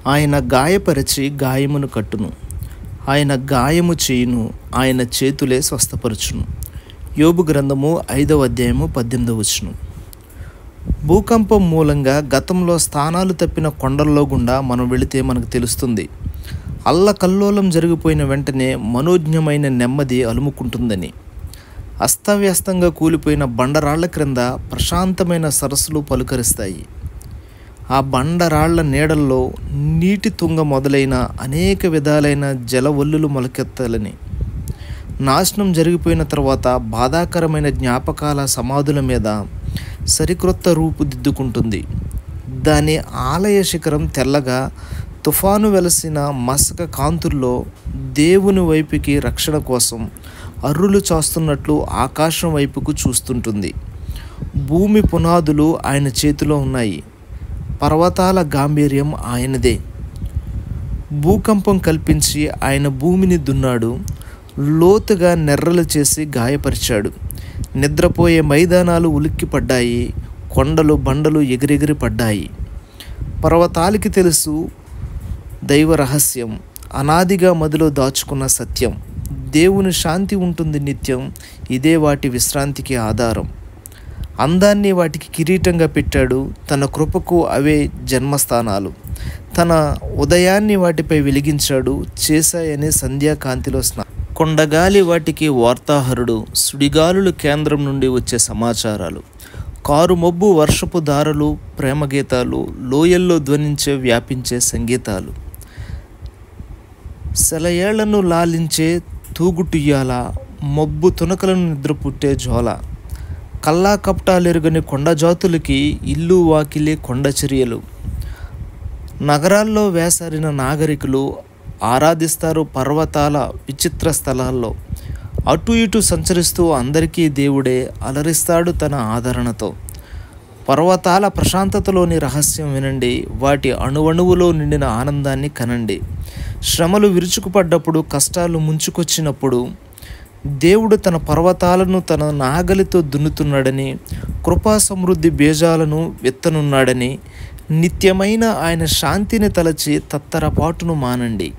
ఆయన గాయపరిచి గాయమును కట్టును, ఆయన గాయము చేయును, ఆయన చేతులే స్వస్థపరచును. యోబు గ్రంథము 5వ అధ్యాయము 18వ వచనం. భూకంపం మూలంగా గతంలో స్థానాలు తప్పిన కొండల్లో గుండా మనం వెళితే మనకు తెలుస్తుంది. అల్లకల్లోలం జరిగిపోయిన వెంటనే మనోజ్ఞమైన నెమ్మది అలుముకుంటుందని. అస్తవ్యస్తంగా కూలిపోయిన బండరాళ్ల క్రింద ప్రశాంతమైన సరస్సులు పలుకరిస్తాయి. ఆ బండరాళ్ల నీడల్లో నీటి తుంగ మొదలైన అనేక విధాలైన జలవల్లులు మొలకెత్తాలని. నాశనం జరిగిపోయిన తర్వాత బాధాకరమైన జ్ఞాపకాల సమాధుల మీద సరికొత్త రూపుదిద్దుకుంటుంది. దాని ఆలయ శిఖరం తెల్లగా తుఫాను వెలసిన మసక కాంతుల్లో దేవుని వైపుకి రక్షణ కోసం అర్రులు చాస్తున్నట్లు ఆకాశం వైపుకు చూస్తుంటుంది. భూమి పునాదులు ఆయన చేతిలో ఉన్నాయి. పర్వతాల గాంభీర్యం ఆయనదే. భూకంపం కల్పించి ఆయన భూమిని దున్నాడు, లోతుగా నెర్రలు చేసి గాయపరిచాడు. నిద్రపోయే మైదానాలు ఉలిక్కిపడ్డాయి, కొండలు బండలు ఎగిరెగిరి పడ్డాయి. పర్వతాలకి తెలుసు దైవ రహస్యం, అనాదిగా మదిలో దాచుకున్న సత్యం. దేవుని శాంతి ఉంటుంది నిత్యం, ఇదే వాటి విశ్రాంతికి ఆధారం. అందాన్ని వాటికి కిరీటంగా పెట్టాడు, తన కృపకు అవే జన్మస్థానాలు. తన ఉదయాన్ని వాటిపై వెలిగించాడు, చేశాయని సంధ్యాకాంతిలో కొండగాలి వాటికి వార్తాహరుడు, సుడిగాలులు కేంద్రం నుండి వచ్చే సమాచారాలు, కారు మబ్బు వర్షపు దారులు ప్రేమగీతాలు, లోయల్లో ధ్వనించే వ్యాపించే సంగీతాలు, సెలయేళ్లను లాలించే తూగుటుయ్యాల, మబ్బు తునకలను నిద్రపుట్టే జోల, కల్లా కపటాలెరుగని కొండ జాతులకి ఇల్లు వాకిలే కొండ చర్యలు. నగరాల్లో వేసారిన నాగరికులు ఆరాధిస్తారు పర్వతాల విచిత్ర స్థలాల్లో. అటు ఇటు సంచరిస్తూ అందరికీ దేవుడే అలరిస్తాడు తన ఆదరణతో. పర్వతాల ప్రశాంతతలోని రహస్యం వినండి, వాటి అణువణువులో నిండిన ఆనందాన్ని కనండి. శ్రమలు విరుచుకుపడ్డప్పుడు, కష్టాలు ముంచుకొచ్చినప్పుడు దేవుడు తన పర్వతాలను తన నాగలితో దున్నుతున్నాడని, కృపా సమృద్ధి బీజాలను విత్తనున్నాడని, నిత్యమైన ఆయన శాంతిని తలచి తత్తరపాటును మానండి.